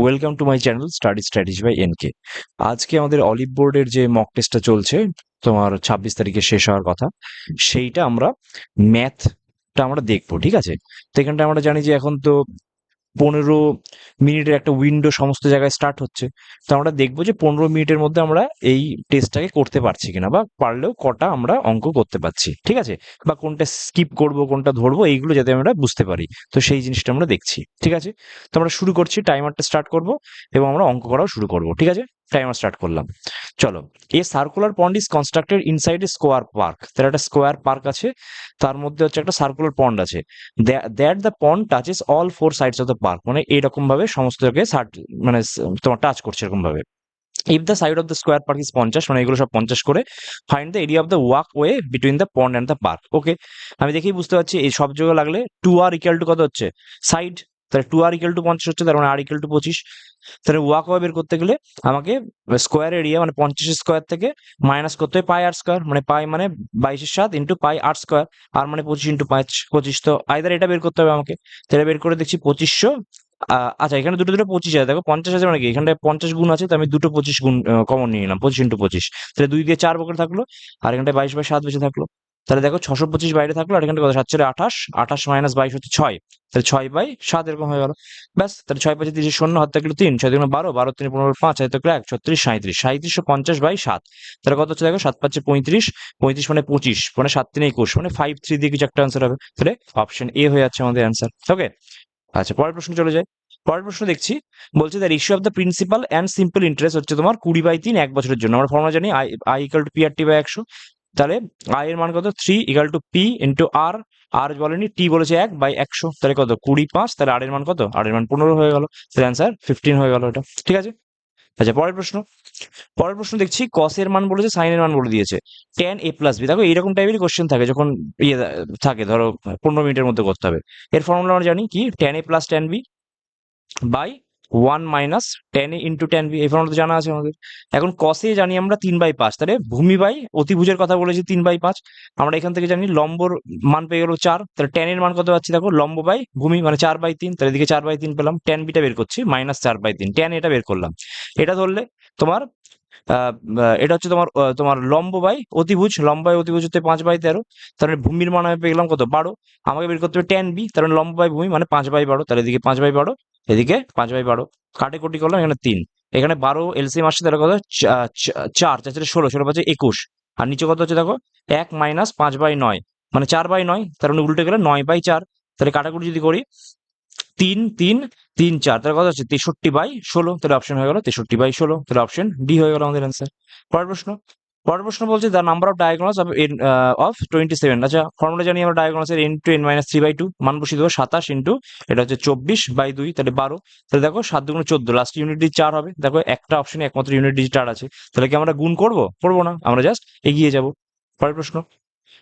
Welcome to my channel study strategy by NK. আজকে আমাদের olive বোর্ডের যে মক টেস্টটা চলছে, তোমার 26 তারিখে শেষ হওয়ার কথা, সেইটা আমরা ম্যাথটা আমরা দেখবো, ঠিক আছে? তো এখানটা আমরা জানি যে এখন তো 15 মিনিটের একটা উইন্ডো সমস্ত জায়গায় স্টার্ট হচ্ছে। তো আমরা দেখবো যে 15 মিনিটের মধ্যে আমরা এই টেস্টটাকে করতে পারছি কিনা, বা পারলেও কটা আমরা অঙ্ক করতে পারছি, ঠিক আছে? বা কোনটা স্কিপ করব, কোনটা ধরবো, এইগুলো যাতে আমরা বুঝতে পারি। তো সেই জিনিসটা আমরা দেখছি, ঠিক আছে? তো আমরা শুরু করছি, টাইমারটা স্টার্ট করব এবং আমরা অঙ্ক করাও শুরু করব, ঠিক আছে? টাইমার স্টার্ট করলাম। চলো। এ circular pond is constructed inside A square park. তার একটা স্কোয়ার পার্ক আছে, তার মধ্যে হচ্ছে একটা সার্কুলার পন্ড আছে। That the pond touches all four sides of the park, মানে এরকম ভাবে সমস্ত জায়গায় মানে তোমার টাচ করছে এরকম ভাবে। If the side of the square park is 50, মানে এগুলো সব 50 করে, find the area of the walkway between the pond and the park. Okay, আমি দেখেই বুঝতে পারছি এই সব জায়গা লাগলে 2r ইকুয়াল টু কত হচ্ছে, সাইড। তাহলে 2r ইকুয়াল টু 50 হচ্ছে, তার মানে r ইকুয়াল টু 25। তাহলে ওয়াক ওয়ে বের করতে গেলে আমাকে স্কোয়ার এরিয়া মানে 50 স্কোয়ার থেকে মাইনাস করতে হয় পাই আর স্কোয়ার, মানে পাই মানে 22/7 ইন্টু পাই আর স্কোয়ার, আর মানে 25 ইন্টু 5 25। তো আইদার এটা বের করতে হবে আমাকে। তাহলে বের করে দেখছি 2500। আচ্ছা, এখানে দুটো দুটো 25 আছে, দেখো 50 আছে মানে কি, এখানটায় 50 গুণ আছে, তো আমি দুটো 25 গুণ কমন নিয়ে নিলাম, 25 ইন্টু 25। তাহলে 2 দিয়ে 4 বকেট থাকলো, আর এখানটায় 22/7 বেঁচে থাকলো। তাহলে দেখো 625 বাইরে থাকলো, আর এখানটা কত, 7 4 28, 28 মাইনাস 22 হচ্ছে 6। তাহলে 6/7 এরকম হয়ে গেল। ব্যাস, তাহলে 6 5 30 শূন্য, হাত থাকলো 3, 6 2 12, 12 3 15 5, হাতে থাকলো 1, 36 37, 3750/7। তাহলে কত হচ্ছে দেখো, 7 5 35, 35 মানে 25, মানে 7 3 21, মানে 5 3 দিয়ে কিছু একটা অ্যান্সার হবে। তাহলে অপশন এ হয়ে যাচ্ছে আমাদের অ্যান্সার। ওকে, আচ্ছা পরের প্রশ্ন চলে যায়। পরের প্রশ্ন দেখছি, বলছে the ratio of the principal and simple interest হচ্ছে তোমার 20/3 এক বছরের জন্য। আমরা ফর্মুলা জানি, আই ইকুয়াল টু PRT/100। তাহলে আই এর মান কত, 3 ইকুয়াল টু পি ইন্টু আর। আর বলেনি, টি বলেছে 1/100, তাহলে কত 20/5, তাহলে আর এর মান কত, আর এর মান 15 হয়ে গেল। তাহলে অ্যান্সার 15 হয়ে গেল এটা, ঠিক আছে? আচ্ছা পরের প্রশ্ন। পরের প্রশ্ন দেখছি, কসের মান বলেছে, সাইনের মান বলে দিয়েছে। tan a প্লাস বি, দেখো এইরকম টাইপের কোশ্চেন থাকে যখন ইয়ে থাকে, ধরো 15 মিনিটের মধ্যে করতে হবে। এর ফর্মুলা আমরা জানি কি, tan a plus tan b by 1 - tan a into tan b, এই ফর্মুলা তো জানা আছে আমাদের। এখন কসে জানি আমরা 3/5, তাহলে ভূমি বাই অতিভুজের কথা বলেছি 3/5। আমরা এখান থেকে জানি লম্বর মান পেয়ে গেল 4, তাহলে tan এর মান কত পাচ্ছি দেখো, লম্ব বাই ভূমি মানে 4/3, তাহলে এদিকে 4/3 পেলাম। tan বিটা বের করছি, -4/3, tan এটা বের করলাম। এটা ধরলে তোমার এটা হচ্ছে তোমার তোমার লম্ব বাই অতিভুজ, লম্ব বাই অতিভুজ হচ্ছে 5/13। তাহলে ভূমির মান আমি পেয়ে গেলাম কত, 12। আমাকে বের করতে হবে tan বি, তাহলে লম্ব বাই ভূমি মানে 5/12, তাহলে এদিকে 5/12, এদিকে 5/12, কাটে কুটি করলাম, এখানে 3, এখানে 12 এলসিএম আসছে, তাহলে কত, 4 4 16, 16 5 21, আর নিচে কত হচ্ছে দেখো, 1 - 5/9, মানে 4/9, তার মানে উল্টে গেলে 9/4। তাহলে কাটাকুটি যদি করি, 3 3 3 4, তাহলে কত হচ্ছে 63/16, তাহলে অপশন হয়ে গেল 63/16, তাহলে অপশন ডি হয়ে গেল আমাদের অ্যান্সার। পরের প্রশ্ন। পরের প্রশ্ন বলছে the number of diagonals of 27। আচ্ছা ফর্মুলা জানি আমরা ডায়াগোনালসের, n * n - 3/2, মান বসিয়ে দেবো 27 ইন্টু এটা হচ্ছে 24/2, তাহলে 12। তাহলে দেখো 7 2 14, লাস্ট ইউনিট ডিজিট 4 হবে। দেখো একটা অপশনে একমাত্র ইউনিট ডিজিট 4 আছে, তাহলে কি আমরা গুণ করবো, করবো না, আমরা জাস্ট এগিয়ে যাব। পরের প্রশ্ন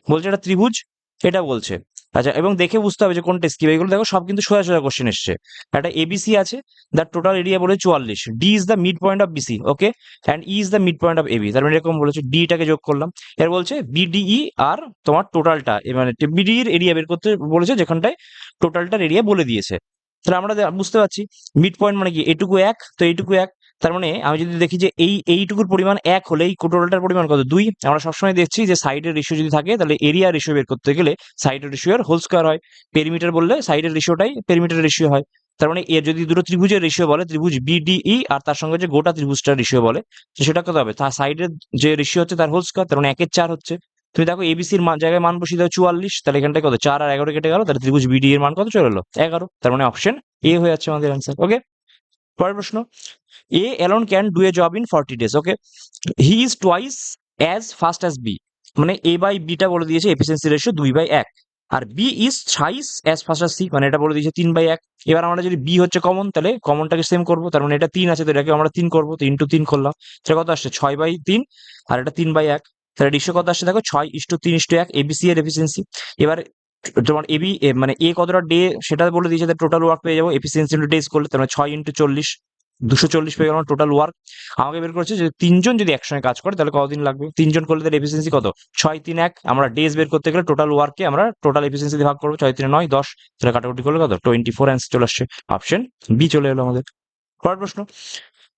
বলছে এটা ত্রিভুজ, এটা বলছে। আচ্ছা, এবং দেখে বুঝতে হবে যে কোনটা স্কিপ, এগুলো দেখো সব কিন্তু সোজা সোজা কোশ্চেন এসছে। একটা এবিসি আছে, দ্য টোটাল এরিয়া বলে 44, D is the mid point of BC, okay, and E is the mid point of AB, তার মানে এরকম বলেছে, ডিটাকে যোগ করলাম। এর বলছে বিডিই আর তোমার টোটালটা, মানে বিডি এর এরিয়া বের করতে বলেছে, যেখানটায় টোটালটার এরিয়া বলে দিয়েছে। তাহলে আমরা বুঝতে পারছি মিড পয়েন্ট মানে কি, এটুকু 1, তো এইটুকু 1, তার মানে আমি যদি দেখি যে এইটুকুর পরিমাণ 1 হলে এই টোটালটার পরিমাণ কত, 2। আমরা সবসময় দেখছি যে সাইডের রেশিও যদি থাকে, তাহলে এরিয়া রেশিও বের করতে গেলে সাইডের রেশিওর হোল স্কয়ার হয়। পেরিমিটার বললে সাইডের রেশিওটাই পেরিমিটার রেশিও হয়। তার মানে এর যদি দুটো ত্রিভুজের রেশিও বলে, ত্রিভুজ বিডিই আর তার সঙ্গে যে গোটা ত্রিভুজটার রেশিও বলে, তো সেটা কত হবে, তার সাইডের যে রেশিও হচ্ছে তার হোল স্কয়ার, তার মানে 1/4 হচ্ছে। তুমি দেখো এবিসির জায়গায় মান বসিয়ে দাও 44, তাহলে এখানটায় কত, 4 আর 11 কেটে গেল, তাহলে ত্রিভুজ বিডি এর মান কত চলে এলো, 11। তার মানে অপশন এ হয়ে যাচ্ছে আমাদের অ্যান্সার। ওকে, পরের প্রশ্ন, A alone can do a job in 40 days, okay, he is twice as fast as B, মানে এ বাই বিটা বলে দিয়েছে এফিসিয়েন্সি রেশিও 2/1, আর B is thrice as fast as C, মানে এটা বলে দিয়েছে 3/1। এবার আমরা যদি বি হচ্ছে কমন, তাহলে কমনটাকে সেম করবো, তার মানে এটা 3 আছে, তো এটাকে আমরা 3 করবো, তো ইন্টু 3 করলাম, তাহলে কত আসছে 6/3, আর এটা 3/1, তাহলে রেশিও কত আসছে দেখো, 6:3:1 এবিসি এর এফিসিয়েন্সি। এবার তোমার এবি মানে এ কতটা ডে সেটা বলে দিয়েছে, টোটাল ওয়ার্ক পেয়ে যাবো এফিসিয়েন্সি ইন্টু ডেজ করলে, তার মানে 6 × 40, 240 পেয়ে গেলাম টোটাল ওয়ার্ক। আমাকে বের করছে যে 3 জন যদি একসঙ্গে কাজ করে তাহলে কতদিন লাগবে, 3 জন করলে তার এফিসিয়েন্সি কত, 6 3 1। আমরা ডেজ বের করতে গেলে টোটাল ওয়ার্ককে আমরা টোটাল এফিসিয়েন্সি দিয়ে ভাগ করবো, 6 3 9 10, তাহলে কাটাকুটি করলে কত, 24 অ্যান্সার চলে আসছে। অপশন বি চলে এলো আমাদের। পরের প্রশ্ন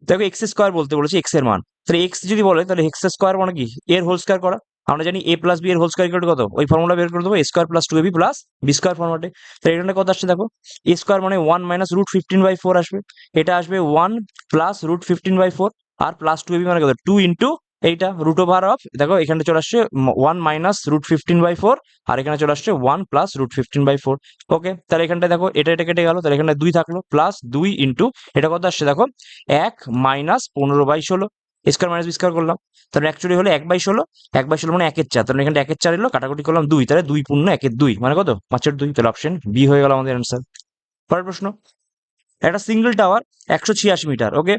দেখো এক্স স্কোয়ার বলতে বলেছে এক্স এর মান, তাহলে এক্স যদি বলে তাহলে এক্স স্কোয়ার মানে কি এর হোল স্কোয়ার করা। আমরা জানি এ প্লাস বি এর হোল স্কোয়ার কত, ওই ফর্মুলা বের করে দেবো, এ square plus two A B plus B square ফর্মেটে। তাহলে এখানে কত আসছে দেখো, এ স্কোয়ার মানে 1 - √15/4 আসবে, এটা আসবে 1 + √15/4, আর প্লাস টু এ বি মানে কত 2 × এইটা রুট ওভার অফ, দেখো এখানে চলে আসছে 1 - √15/4, আর এখানে চলে আসছে 1 + √15/4। ওকে, তাহলে এখানটা দেখো এটা এটা কেটে গেল, তাহলে এখানে 2 থাকলো, প্লাস 2 × এটা কত আসছে দেখো 1 - 15/16, স্কোয়ার মাইনাস বি স্কোয়ার করলাম, তাহলে অ্যাকচুয়ালি হলো 1/16, 1/16 মানে 1/4, তাহলে এখানে 1/4 এলো, কাটাকুটি করলাম 2, তাহলে 2 × 1 = 2 মানে কত 5/2, তাহলে অপশন বি হয়ে গেল আমাদের অ্যান্সার। পরের প্রশ্ন, একটা সিঙ্গেল টাওয়ার 186 মিটার, ওকে,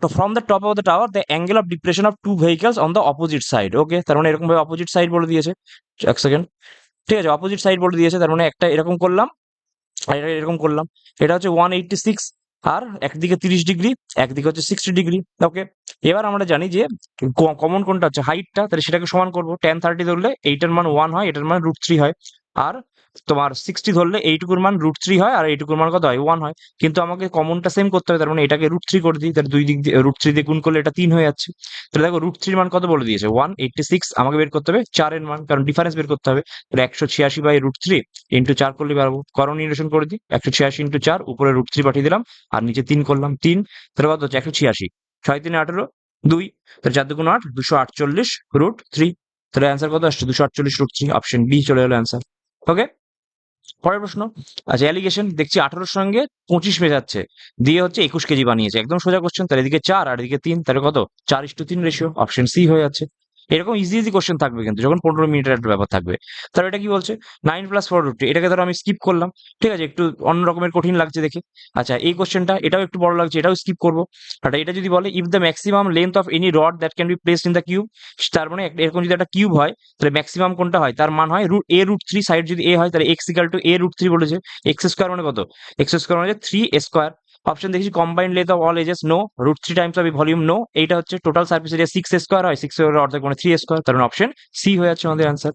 তো from the top of the tower the angle of depression of two vehicles on the opposite side, okay, তার মানে এরকম ভাবে অপোজিট সাইড বলে দিয়েছে, এক সেকেন্ড, ঠিক আছে, অপোজিট সাইড বলে দিয়েছে, তার মানে একটা এরকম করলাম আর এটা এরকম করলাম, এটা হচ্ছে 186, আর একদিকে 30 ডিগ্রি, একদিকে হচ্ছে 60 ডিগ্রি, ওকে। এবার আমরা জানি যে কমন কোনটা হচ্ছে হাইটটা, তাহলে সেটাকে সমান করবো, tan 30 ধরলে এইটার মান 1 হয়, এটার মান √3 হয়, আর তোমার 60 ধরলে এইটুকুর মান √3 হয়, আর এইটুকুর মান কত হয় 1 হয়, কিন্তু আমাকে কমনটা সেম করতে হবে, তার মানে এটাকে √3 করে দিই, তাহলে দুই দিক দিয়ে √3 দিয়ে গুণ করলে এটা 3 হয়ে যাচ্ছে। তাহলে দেখো √3 মান কত বলে দিয়েছে 186, আমাকে বের করতে হবে 4 এর মান, কারণ ডিফারেন্স বের করতে হবে, তাহলে 186/√3 ইন্টু 4 করলে পারবো, করণ নিরসন করে দিই, 186 × 4, উপরে √3 পাঠিয়ে দিলাম, আর নিচে 3 করলাম, 3, তাহলে কত হচ্ছে 186, 6 × 3 = 18, 2, তাহলে 4 × 2 = 8, 248/√3, তাহলে অ্যান্সার কত আসছে 248/√3, অপশন বি চলে এলো অ্যান্সার। ওকে, পরের প্রশ্ন, আচ্ছা অ্যালিগেশন দেখছি 18-র সঙ্গে 25 মেশাচ্ছে, দিয়ে হচ্ছে 21 কেজি বানিয়েছে, একদম সোজা কোশ্চেন, তাহলে এদিকে 4 আর এদিকে 3, তাহলে কত 4:3 রেশিও, অপশন সি হয়ে যাচ্ছে। এরকম ইজি ইজি কোশ্চেন থাকবে কিন্তু যখন 15 মিনিটের একটা ব্যাপার থাকবে। তাহলে এটা কি বলছে 9 + 4√3, এটাকে ধরো আমি স্কিপ করলাম, ঠিক আছে, একটু অন্য রকমের কঠিন লাগছে দেখে। আচ্ছা এই কোশ্চেনটা এটাও একটু বড় লাগছে, এটাও স্কিপ করবো। আর এটা যদি বলে if the maximum length of any rod that can be placed in the cube, তার মানে এরকম যদি একটা কিউব হয় তাহলে ম্যাক্সিমাম কোনটা হয়, তার মান হয় a√3, সাইড যদি a হয় তাহলে x = a√3 বলেছে, এক্স স্কোয়ার মানে কত, এক্স স্কোয়ার মানে 3a²। অপশন দেখছি combined length of all edges no, √3 times of volume no, এইটা হচ্ছে টোটাল সার্ফেস এরিয়া 6a² হয়, 6 এর অর্ধেক মানে 3a², তার মানে অপশন সি হয়ে যাচ্ছে আমাদের অ্যান্সার।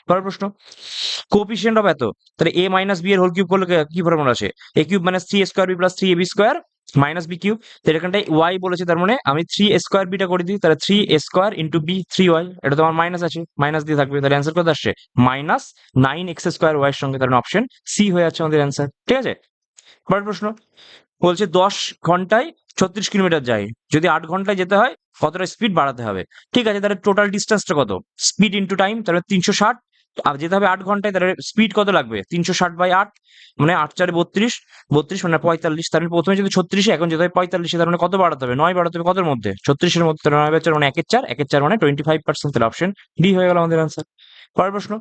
পরের প্রশ্ন, কোএফিসিয়েন্ট অফ এত, তাহলে a - b এর হোল কিউব করলে কি ফর্মুলা আসে, a³ - 3a² b + 3ab² - b³ তাহলে এখানটায় y বলেছে, তার মানে আমি 3a² bটা করে দিই, তাহলে 3a² × b 3y, এটা তো আমার মাইনাস আছে, মাইনাস দিয়ে থাকবে, তাহলে অ্যান্সার কত আসছে -9x² y এর সঙ্গে, তার মানে অপশন সি হয়ে যাচ্ছে আমাদের অ্যান্সার, ঠিক আছে। পরের প্রশ্ন বলছে 10 ঘন্টায় 36 কিলোমিটার যায়, যদি 8 ঘন্টায় যেতে হয় কতটা স্পিড বাড়াতে হবে, ঠিক আছে, তাহলে টোটাল ডিস্টেন্সটা কত, স্পিড ইন্টু টাইম, তাহলে 360, আর যেতে হবে 8 ঘন্টায়, তাহলে স্পিড কত লাগবে 360/8, মানে 8×4 = 32, 32 মানে 45, তাহলে প্রথমে যদি 36, এখন যেতে হবে 45, তার মানে কত বাড়াতে হবে 9 বাড়াতে হবে, কতর মধ্যে 36 এর মধ্যে, তাহলে 9/4 মানে 1/4, 1/4 মানে 25%, তাহলে অপশন ডি হয়ে গেল আমাদের আনসার। পরের প্রশ্ন,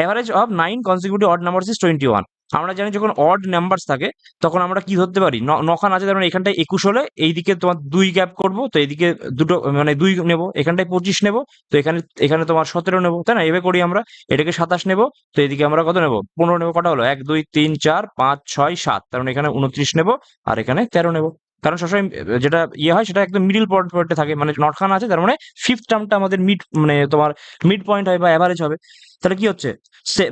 average of 9 consecutive odd numbers is 21, আমরা জানি যখন অড নাম্বারস থাকে তখন আমরা কি ধরতে পারি, নখান আছে, তার মানে এখানটায় 21 হলে এইদিকে তোমার 2 গ্যাপ করবো, তো এইদিকে দুটো মানে 2 নেবো, এখানটায় 25 নেবো, তো এখানে এখানে তোমার 17 নেবো, তাই না, এভাবে করি আমরা, এটাকে 27 নেবো, তো এদিকে আমরা কত নেবো 15 নেবো, কটা হলো 1 2 3 4 5 6 7, তার মানে এখানে 29 নেবো, আর এখানে 13 নেবো, কারণ সবসময় যেটা হয় সেটা একদম মিডিল পয়েন্টে থাকে, মানে নটখানা আছে, তার মানে ফিফথ টার্মটা আমাদের মিড মানে তোমার মিড পয়েন্ট হয় বা অ্যাভারেজ হবে, তাহলে কি হচ্ছে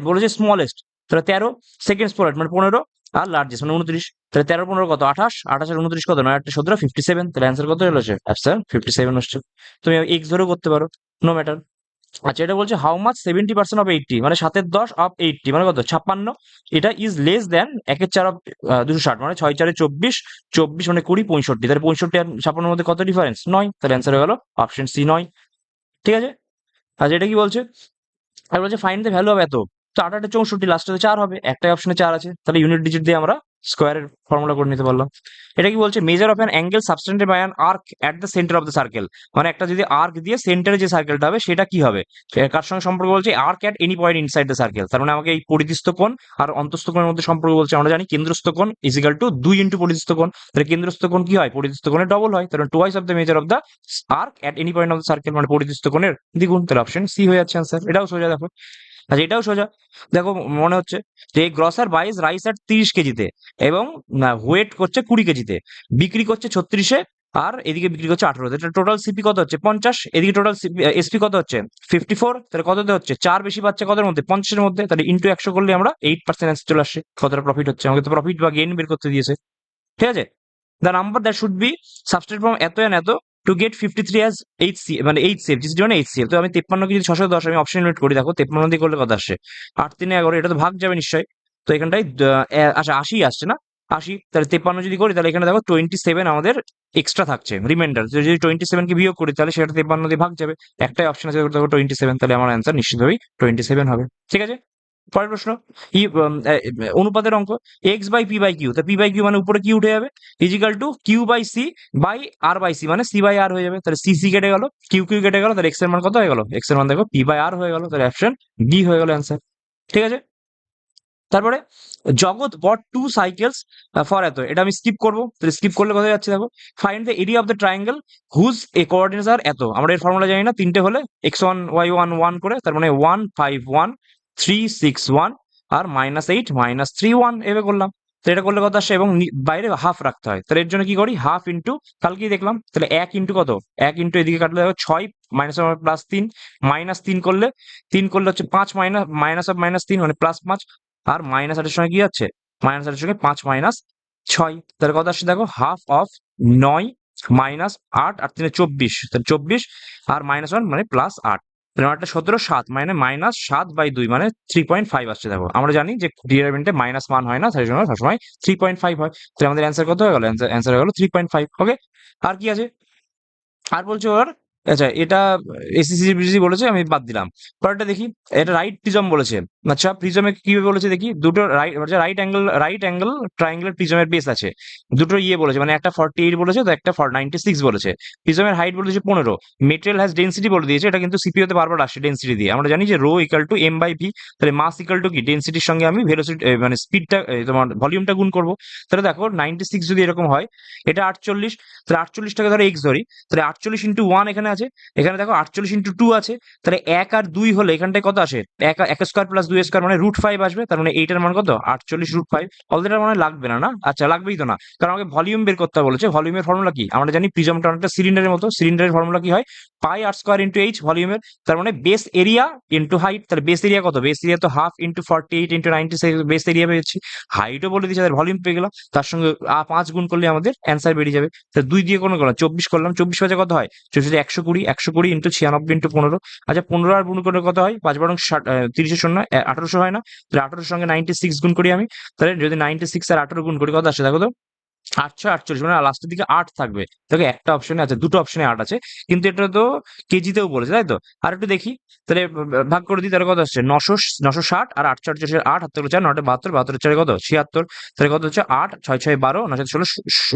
বলেছে স্মলেস্ট, তাহলে 13, সেকেন্ড স্মলেস্ট মানে 15, আর লার্জেস্ট মানে 29, তাহলে 13 15 কত 28, 28 আর 29 কত 9 8 17, 57, তাহলে অ্যান্সার কত হচ্ছে অ্যান্সার 57 হচ্ছে। তুমি এক্স ধরেও করতে পারো, নো ম্যাটার। আচ্ছা এটা বলছে হাউ মাচ 70% অফ 80, মানে 7/10 অফ 80 মানে কত 56, এটা ইজ লেস দেন 1/4 অফ 260, মানে 6×4 = 24, 24 মানে 20 65, তাহলে 65 আর 56 মধ্যে কত ডিফারেন্স 9, তাহলে অ্যান্সার হয়ে গেল অপশন সি 9, ঠিক আছে। আচ্ছা এটা কি বলছে, আর বলছে ফাইন্ড দ্য ভ্যালু অফ এত, তো 8 8 64, লাস্টে তো 4 হবে, একটাই অপশনে 4 আছে, তাহলে ইউনিট ডিজিট দিয়ে আমরা স্কোয়ারের ফর্মুলা করে নিতে পারলাম। এটা কি বলছে measure of an angle subtended by an arc at the centre of the circle, মানে একটা যদি আর্ক দিয়ে সেন্টারে যে সার্কেলটা হবে সেটা কি হবে, কার সঙ্গে সম্পর্ক বলছে arc at any point inside the circle, তার মানে আমাকে এই পরিধিস্থ কোণ আর অন্তস্থ কোণের মধ্যে সম্পর্ক বলছে, আমরা জানি কেন্দ্রস্থ কোণ = 2 × পরিধিস্থ কোণ, তাহলে কেন্দ্রস্থ কোণ কি হয় পরিধিস্থ কোণের ডবল হয়, তাহলে twice of the measure of the arc at any point of the circle, মানে পরিধিস্থ কোণের দ্বিগুণ, তাহলে অপশন সি হয়ে যাচ্ছে অ্যান্সার, এটাও সোজা দেখো। আচ্ছা এটাও সোজা, দেখো মনে হচ্ছে যে গ্রসার বাইজ রাইস at 30 কেজিতে এবং ওয়েট করছে 20 কেজিতে, বিক্রি করছে 36-এ, আর এদিকে বিক্রি করছে 18-তে, টোটাল সিপি কত হচ্ছে 50, এদিকে টোটাল এসপি কত হচ্ছে 54, তাহলে কততে হচ্ছে 4 বেশি পাচ্ছে কতের মধ্যে 50-এর মধ্যে, তাহলে ইন্টু 100 করলে আমরা 8% চলে আসছে, কতটা প্রফিট হচ্ছে, আমাকে তো প্রফিট বা গেইন বের করতে দিয়েছে, ঠিক আছে। The number that should be substrate from এত এন্ড এত টু গেট 53 অ্যাজ এইচসি মানে এইচসিএফ, জিসিডি মানে এইচসিএফ। তো আমি 53কে যদি 610 আমি অপশন ইউনিট করি, দেখো 53 দিয়ে করলে কত আসছে, 8 3 11, এটা তো ভাগ যাবে নিশ্চয়ই। তো এখানটায় আচ্ছা 80 আসছে না, 80, তাহলে 53 যদি করি তাহলে এখানে দেখো 27 আমাদের এক্সট্রা থাকছে রিমাইন্ডার। যদি 27কে বিয়োগ করি তাহলে সেটা 53 দিয়ে ভাগ যাবে, একটাই অপশন আছে দেখো 27, তাহলে আমার অ্যান্সার নিশ্চিতভাবেই 27 হবে। ঠিক আছে, পরের প্রশ্ন। অনুপাতের অঙ্ক, x by P by Q, তা পি বাই কিউ মানে উপরে কিউ উঠে যাবে, equal to Q by C by R by C, মানে সি বাই আর হয়ে যাবে। তাহলে সি সি কেটে গেল, কিউ কিউ কেটে গেল, তাহলে এক্স এর মান কত হয়ে গেল, এক্স এর মান দেখো পি বাই আর হয়ে গেল, তাহলে অপশন ডি হয়ে গেল অ্যান্সার। ঠিক আছে, তারপরে জগৎ বট 2 সাইকেলস ফর এত, এটা আমি স্কিপ করবো, তাহলে স্কিপ করলে কোথায় যাচ্ছে দেখো, find the area of the triangle whose a coordinates are এত। আমরা এর ফর্মুলা জানি না, তিনটে হলে x1 y1 1 করে, তার মানে 1 5 1 3 6 1 আর -8 -3 1 এভাবে করলাম। তো এটা করলে কত আসে, এবং বাইরে হাফ রাখতে হয়, তাহলে এর জন্য কি করি, হাফ ইন্টু, কালকেই দেখলাম, তাহলে 1 ইন্টু কত, 1 ইন্টু এদিকে কাটলে দেখো 6 -+3 -3 করলে, 3 করলে হচ্ছে 5 -3 মানে +5, আর -8 এর সঙ্গে কি যাচ্ছে, -8 এর সঙ্গে 5 -6, তাহলে কত আসছে দেখো, হাফ অফ 9 -8 আর 3 24, তাহলে 24 আর -1 মানে +8, তাহলে একটা 17 7 মানে -7/2 মানে 3.5 আসছে। দেখো আমরা জানি যে ডিটারমিনেন্টে মাইনাস মান হয় না, সেই জন্য সবসময় 3.5 হয়, তাহলে আমাদের অ্যান্সার কত হয়ে গেল, অ্যান্সার হয়ে গেল 3.5। ওকে, আর কি আছে, আর বলছে ওর, আচ্ছা এটা এসিসি বিসিসি বলেছে, আমি বাদ দিলাম। পরেরটা দেখি, এটা রাইট প্রিজম বলেছে। আচ্ছা প্রিজমে কিভাবে বলেছে দেখি, দুটো রাইট অ্যাঙ্গেল ট্রায়াঙ্গেলের প্রিজমের বেস আছে, দুটো ইয়ে বলেছে, মানে একটা 48 বলেছে, তো একটা 96 বলেছে। প্রিজমের হাইট বলেছে 15, মেটেরিয়াল হ্যাজ ডেন্সিটি বলে দিয়েছে, এটা কিন্তু সিপিওতে বারবার আসছে ডেন্সিটি দিয়ে, আমরা জানি যে rho equal to M by V, তাহলে মাস ইকাল টু কি, ডেন্সিটির সঙ্গে আমি ভেলোসিটি মানে স্পিডটা তোমার ভলিউমটা গুণ করবো। তাহলে দেখো 96 যদি এরকম হয়, এটা 48, তাহলে 48টাকে ধরো এক্স ধরি, তাহলে 48 ইন্টু 1 এখানে আছে, এখানে দেখো 48 ইন্টু 2 আছে, তাহলে 1 আর 2 হলে এখানটায় কত আসে, 1 স্কোয়ার প্লাস 2 স্কোয়ার মানে √5 আসবে, তার মানে এইটার মান কত, 48 √5। অলরেডি মানে লাগবে না, না আচ্ছা লাগবেই তো না, কারণ আমাকে ভলিউম বের করতে বলেছে। ভলিউমের ফর্মুলা কি, আমরা জানি প্রিজমটা অনেকটা সিলিন্ডারের মতো, সিলিন্ডারের ফর্মুলা কি হয়, পাই আর স্কোয়ার ইন্টু এইচ ভলিউমের, তার মানে বেস এরিয়া ইন্টু হাইট, তাহলে বেস এরিয়া কত, বেস এরিয়া তো half into 48 into 96 base area পেয়েছি, হাইটও বলে দিয়েছে, তাদের ভলিউম পেয়ে গেলাম, তার সঙ্গে 5 গুণ করলে আমাদের অ্যান্সার বেরিয়ে যাবে। তাহলে 2 দিয়ে কোনো করলাম, 24 করলাম, 24 বাজে কত হয়, 24 120, 120 ইন্টু 96 ইন্টু 15, আচ্ছা 15 আর গুণ করলে কত হয়, 5 বারং 30 শূন্য 1800 হয় না, তাহলে 18 সঙ্গে 96 গুণ করি আমি, তাহলে যদি 96 আর 18 গুণ করি কত আসে দেখো তো, 848, মানে লাস্টের দিকে 8 থাকবে। দেখো একটা অপশনে আছে, দুটো অপশনে 8 আছে, কিন্তু এটা তো কেজিতেও বলেছে তাই তো। আর একটু দেখি, তাহলে ভাগ করে দিই, তাহলে কত আসছে, 960 আর 848 8 হাতে 4 9 72 72 4 কত 76, তাহলে কত হচ্ছে 8 6 6 12 9 16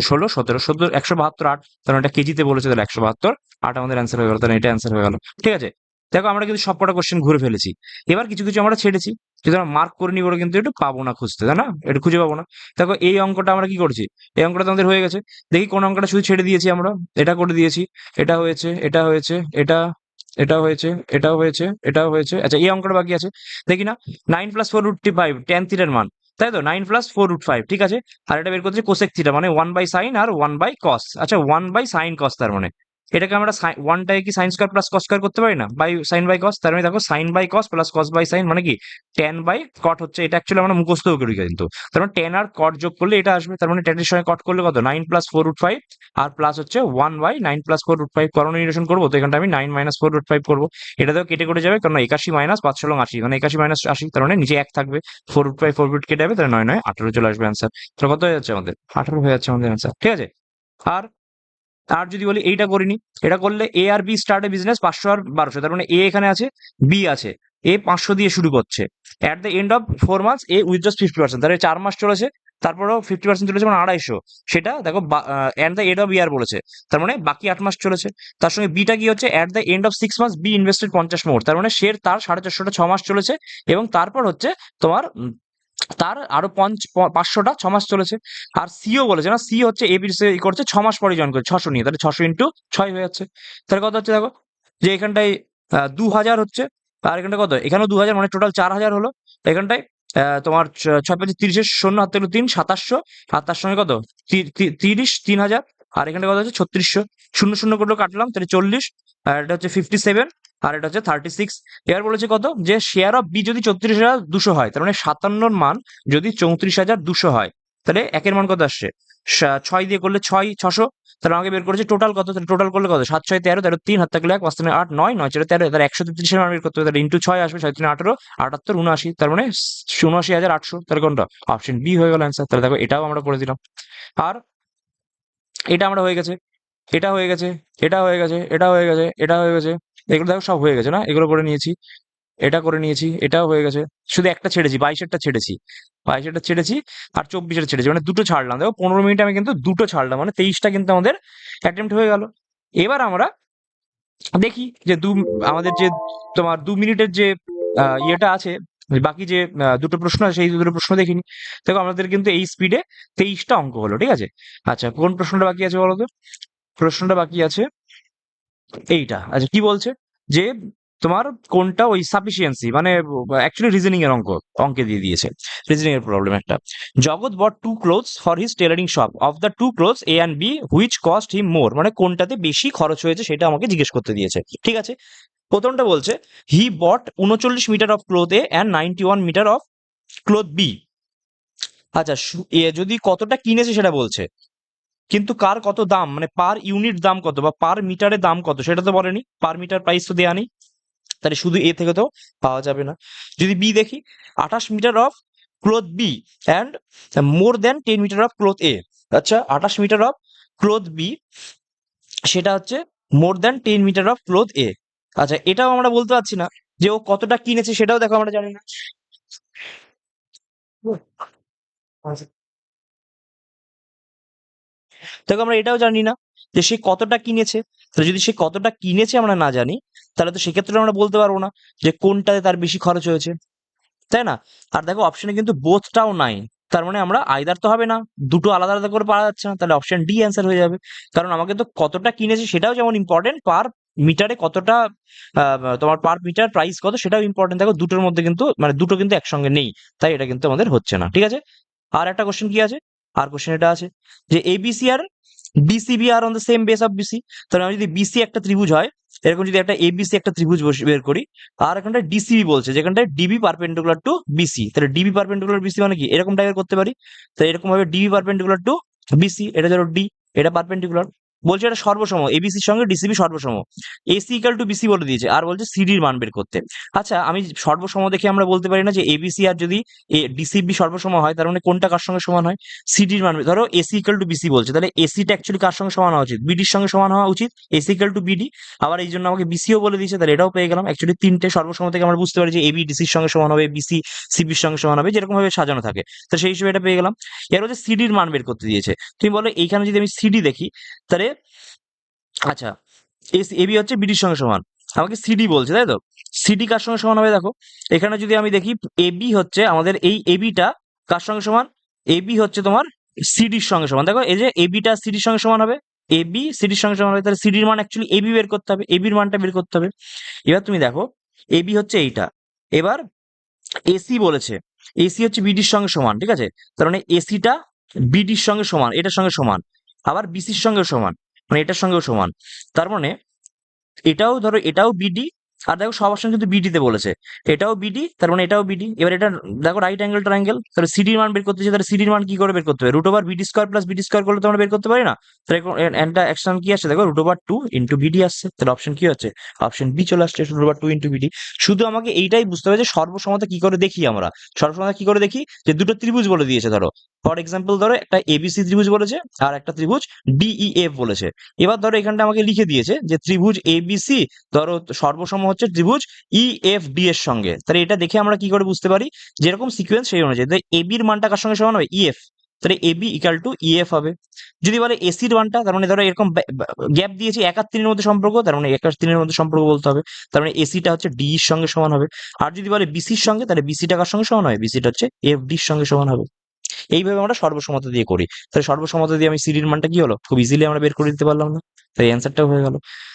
16 17 17 172 8, তাহলে এটা কেজিতে বলেছে, তাহলে 172 8 আমাদের অ্যান্সার হয়ে গেল, তাহলে এটা অ্যান্সার হয়ে গেল। ঠিক আছে, দেখো আমরা কিন্তু সবকটা কোশ্চেন ঘুরে ফেলেছি, এবার কিছু কিছু আমরা ছেড়েছি, যদি আমরা মার্ক করে নিই ওরা কিন্তু একটু পাবো না খুঁজতে, তাই না, একটু খুঁজে পাবো না। দেখো এই অঙ্কটা আমরা কি করছি, এই অঙ্কটা তো আমাদের হয়ে গেছে, দেখি কোন অঙ্কটা শুধু ছেড়ে দিয়েছি আমরা, এটা করে দিয়েছি, এটা হয়েছে, এটা হয়েছে, এটা হয়েছে, এটাও হয়েছে, এটাও হয়েছে, আচ্ছা এই অঙ্কটা বাকি আছে, দেখি না, 9 + 4√5 tan থিটার মান, তাই তো 9 + 4√5, ঠিক আছে, আর এটা বের করছে কোসেক থিটা, মানে 1/sin আর 1/cos, আচ্ছা 1/sin cos, তার মানে এটাকে আমরা ওয়ানটাকে কি sine square plus cos square করতে পারি না, বাই সাইন বাই কস, তার মানে দেখো sine by cos plus cos by sine মানে কি ট্যান বাই কট হচ্ছে, এটা অ্যাকচুয়ালি আমরা মুখস্থ করি কিন্তু, তার মানে ট্যান আর কট যোগ করলে এটা আসবে, তার মানে ট্যানের সঙ্গে কট করলে কত 9 + 4√5 আর প্লাস হচ্ছে 1/9 + 4√5, করণীয় নিরসন করবো, তো এখানটা আমি 9 - 4√5 করবো, এটা তো কেটে করে যাবে, কারণ 81 - 5 × 80 মানে 81 - 80, তার মানে নিচে 1 থাকবে, 4√5 4 কেটে যাবে, তাহলে 9 9 18 চলে আসবে অ্যান্সার। তো কত হয়ে যাচ্ছে আমাদের, 18 হয়ে যাচ্ছে আমাদের অ্যান্সার। ঠিক আছে, আর আর যদি বলি এইটা করিনি, এটা করলে এ আর বি স্টার্ট এ বিজনেস 500 আর 1200, তার মানে এ এখানে আছে, বি আছে, এ 500 দিয়ে শুরু করছে, at the end of 4 months এ উইথড্রস 50%, তাহলে 4 মাস চলেছে, তারপরেও 50% চলেছে মানে 250, সেটা দেখো অ্যাট দ্য এন্ড অফ ইয়ার বলেছে, তার মানে বাকি 8 মাস চলেছে, তার সঙ্গে বিটা কি হচ্ছে, at the end of 6 months B invested 50 more, তার মানে শের তার 450টা 6 মাস চলেছে, এবং তারপর হচ্ছে তোমার তার আরো 500টা 6 মাস চলেছে। আর সিও বলেছে না, সি হচ্ছে এ বির ই করছে 6 মাস পরে জয়েন করে 600 নিয়ে, তাহলে 600 ইন্টু 6 হয়ে যাচ্ছে, তাহলে কত হচ্ছে দেখো, যে এখানটায় 2000 হচ্ছে, আর এখানটা কত, এখানেও 2000 মানে টোটাল 4000 হলো, এখানটায় তোমার 6 × 5 = 30, শূন্য হাতে 3 2700, আর তার সঙ্গে কত 30 আর এখানে কত হচ্ছে 3600, শূন্য শূন্য করলো কাটলাম, তাহলে 40, আর এটা হচ্ছে 57, আর এটা হচ্ছে 36। এবার বলেছে কত, যে শেয়ার অফ বি যদি 34,200 হয়, তার মানে 57 মান যদি 34,200 হয়, তাহলে একের মান কত আসছে, 6 দিয়ে করলে 6 600, তাহলে আমাকে বের করেছে টোটাল কত, তাহলে টোটাল করলে কত, 7 6 13, 13 3, হাত থাকলে 1, 5 3 8 9, 9 4 13, তাহলে 133 এর মান বের করতে হবে, তাহলে ইন্টু 6 আসবে, 6 3 18, 78 79, তার মানে 79,800, তাহলে কোনটা, অপশন বি হয়ে গেল অ্যান্সার। তাহলে দেখো এটাও আমরা করে দিলাম। আর এটা আমরা হয়ে গেছে, এটা হয়ে গেছে, এটা হয়ে গেছে, এটা হয়ে গেছে, এটা হয়ে গেছে, এগুলো দেখো সব হয়ে গেছে না, এগুলো করে নিয়েছি, এটা করে নিয়েছি, এটাও হয়ে গেছে, শুধু একটা ছেড়েছি, 22-এরটা ছেড়েছি, 22-এরটা ছেড়েছি, আর 24-এর ছেড়েছি, মানে দুটো ছাড়লাম। দেখো 15 মিনিটে আমি কিন্তু দুটো ছাড়লাম, মানে 23টা কিন্তু আমাদের অ্যাটেম্প্ট হয়ে গেল। এবার আমরা দেখি যে আমাদের যে তোমার 2 মিনিটের যে ইয়েটা আছে, বাকি যে দুটো প্রশ্ন আছে সেই দুটো প্রশ্ন দেখিনি। দেখো আমাদের কিন্তু এই স্পিডে 23টা অঙ্ক হলো, ঠিক আছে। আচ্ছা, কোন প্রশ্নটা বাকি আছে বলো তো? প্রশ্নটা বাকি আছে এইটা। আচ্ছা, কি বলছে যে তোমার কোনটা ওই সাফিসিয়েন্সি, মানে অ্যাকচুয়ালি রিজনিং এর অঙ্কে দিয়ে দিয়েছে, রিজনিং এর প্রবলেম একটা। Jagat bought two clothes for his tailoring shop, of the two clothes A and B which cost him more, মানে কোনটাতে বেশি খরচ হয়েছে সেটা আমাকে জিজ্ঞেস করতে দিয়েছে, ঠিক আছে। প্রথমটা বলছে he bought 39 metre of cloth A and 91 metre of cloth B. আচ্ছা, এ যদি কতটা কিনেছে সেটা বলছে, কিন্তু কার কত দাম, মানে পার ইউনিট দাম কত বা পার মিটারের দাম কত সেটা তো বলেনি, পার মিটার প্রাইস তো দেয়া নেই, তাহলে শুধু এ থেকে তো পাওয়া যাবে না। যদি বি দেখি, 28 metre of cloth B and more than 10 metre of cloth A. আচ্ছা, 28 মিটার অফ ক্লোথ বি, সেটা হচ্ছে more than 10 metre of cloth A. আচ্ছা, এটাও আমরা বলতে পারছি না যে ও কতটা কিনেছে, সেটাও দেখো আমরা জানি না। দেখো আমরা এটাও জানি না যে সে কতটা কিনেছে। তাহলে যদি সে কতটা কিনেছে আমরা না জানি, তাহলে তো সেক্ষেত্রে আমরা বলতে পারবো না যে কোনটাতে তার বেশি খরচ হয়েছে, তাই না? আর দেখো অপশনে কিন্তু বোথটাও নাই, তার মানে আমরা আইদার তো হবে না, দুটো আলাদা আলাদা করে পাওয়া যাচ্ছে না, তাহলে অপশন ডি অ্যান্সার হয়ে যাবে। কারণ আমাকে তো কতটা কিনেছে সেটাও যেমন ইম্পর্টেন্ট, পার মিটারে কতটা তোমার পার মিটার প্রাইস কত সেটাও ইম্পর্টেন্ট। দেখো দুটোর মধ্যে কিন্তু মানে দুটো কিন্তু একসঙ্গে নেই, তাই এটা কিন্তু আমাদের হচ্ছে না, ঠিক আছে। আর একটা কোশ্চেন কি আছে, আর কোশ্চেন এটা আছে যে এবিসি আর ডিসিবি আর on the same base of BC. তাহলে আমি যদি বিসি একটা ত্রিভুজ হয়, এরকম যদি একটা এবিসি একটা ত্রিভুজ বের করি, আর এখানটা ডিসিবি বলছে যেখানটায় ডিবি পারপেন্ডিকুলার টু বিসি, তাহলে ডিবি পারপেন্ডিকুলার বিসি মানে কি, এরকম টাইপের করতে পারি। তাহলে এরকম ভাবে ডিবি পারপেন্ডিকুলার টু বিসি, এটা ধরো ডি, এটা পারপেন্ডিকুলার, বলছে এটা সর্বসম, এবিসির সঙ্গে ডিসিবি সর্বসম, এসি ইকাল টু বিসি বলে দিয়েছে, আর বলছে সিডির মান বের করতে। আচ্ছা, আমি সর্বসম দেখে আমরা বলতে পারি না যে এবিসি আর যদি ডিসিবি সর্বসম হয়, তার মানে কোনটা কার সঙ্গে সমান হয়, সিডির মান। ধরো এসি ইকাল টু বিসি বলছে, তাহলে এসিটা অ্যাকচুয়ালি কার সঙ্গে সমান হওয়া উচিত, বিডির সঙ্গে সমান হওয়া উচিত, এসি ইকাল টু বিডি। আবার এই জন্য আমাকে বিসিও বলে দিয়েছে, তাহলে এটাও পেয়ে গেলাম। অ্যাকচুয়ালি তিনটে সর্বসম থেকে আমরা বুঝতে পারি যে এবি ডিসির সঙ্গে সমান হবে, বিসি সিবির সঙ্গে সমান হবে, যেরকম ভাবে সাজানো থাকে, তো সেই হিসেবে এটা পেয়ে গেলাম। এর হচ্ছে সিডির মান বের করতে দিয়েছে। তুমি বলো এইখানে যদি আমি সিডি দেখি, তাহলে আচ্ছা, এবি হচ্ছে বিডির সঙ্গে সমান, আমাকে সিডি বলছে, তাই তো। সিডি কার সঙ্গে সমান হবে দেখো, এখানে যদি আমি দেখি এবি হচ্ছে আমাদের এই এবিটা কার সঙ্গে সমান, এবি হচ্ছে তোমার সিডির সঙ্গে সমান। দেখো এই যে এবিটা সিডির সঙ্গে সমান হবে, এবি সিডির সঙ্গে সমান হবে, তাহলে সিডির মান অ্যাকচুয়ালি এবি বের করতে হবে, এবির মানটা বের করতে হবে। এবার তুমি দেখো এবি হচ্ছে এইটা, এবার এসি বলেছে, এসি হচ্ছে বিডির সঙ্গে সমান, ঠিক আছে। তার মানে এসিটা বিডির সঙ্গে সমান, এটার সঙ্গে সমান, আবার বিসির সঙ্গেও সমান, মানে এটার সঙ্গেও সমান। তার মানে এটাও ধরো এটাও বিডি, আর দেখো সব অপশন কিন্তু বিডি তে বলেছে, এটাও বিডি, তার মানে এটাও বিডি। এবার এটা দেখো রাইট অ্যাঙ্গেল ট্রায়াঙ্গেল, তাহলে সিডির মান বের করতে চাই, তাহলে সিডির মান কি করে বের করতে হবে, root over BD square plus BD square করলে তো আমরা বের করতে পারি না। তাহলে একটা অ্যাকশন কি আসছে দেখো, রুট ওভার 2 ইন্টু বিডি আসছে, তাহলে অপশন কি হচ্ছে, অপশন বি চলে আসছে, রুট ওভার 2 ইন্টু বিডি। শুধু আমাকে এইটাই বুঝতে হবে যে সর্বসমতা কি করে দেখি আমরা, সর্বসমতা কি করে দেখি, যে দুটো ত্রিভুজ বলে দিয়েছে, ধরো ফর এক্সাম্পল ধরো একটা এবিসি ত্রিভুজ বলেছে আর একটা ত্রিভুজ ডিইএফ বলেছে। এবার ধরো এখানটা আমাকে লিখে দিয়েছে যে ত্রিভুজ এবিসি ধরো সর্বসম হচ্ছে ত্রিভুজ ইএফডি এর সঙ্গে, তাহলে এটা দেখে আমরা কি করে বুঝতে পারি, যেরকম সিকোয়েন্স সেই অনুযায়ী। তাই এবির মানটা কার সঙ্গে সমান হবে, ইএফ, তাহলে এবি ইকাল টু ইএফ হবে। যদি বলে এসির মানটা, তার মানে ধরো এরকম গ্যাপ দিয়েছি 1 আর 3 এর মধ্যে সম্পর্ক, তার মানে 1 আর 3 এর মধ্যে সম্পর্ক বলতে হবে, তার মানে এসিটা হচ্ছে ডি এর সঙ্গে সমান হবে। আর যদি বলে বিসির সঙ্গে, তাহলে বিসিটা কার সঙ্গে সমান হবে, বিসিটা হচ্ছে এফডির সঙ্গে সমান হবে। এইভাবে আমরা সর্বসমতা দিয়ে করি, তাহলে সর্বসমতা দিয়ে আমি সিডির মানটা কি হলো, খুব ইজিলি আমরা বের করে দিতে পারলাম না, তাই অ্যান্সারটাও হয়ে গেল।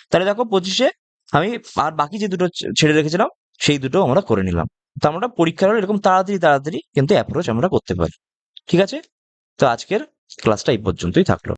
তাহলে দেখো 25-এ আমি আর বাকি যে দুটো ছেড়ে রেখেছিলাম সেই দুটো আমরা করে নিলাম। তো আমরা পরীক্ষার হলে এরকম তাড়াতাড়ি তাড়াতাড়ি কিন্তু অ্যাপ্রোচ আমরা করতে পারি, ঠিক আছে। তো আজকের ক্লাসটা এই পর্যন্তই থাকলো।